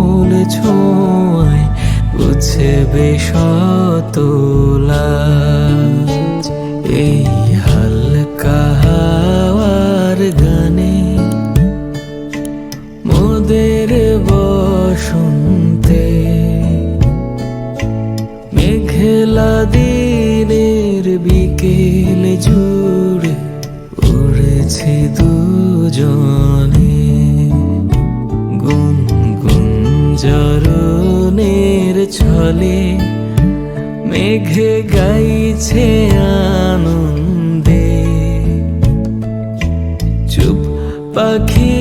কোমল ছোঁয়ায় বুঝবে শত লাজ। এই হালকা হাওয়ার গানে মোদের বসন্তে মেঘলা দিনের বিকেল জুড়ে উড়েছে দুজনে। গুনগুন জরনের ছলে মেঘে গাইছে আনন্দে। চুপ পাখি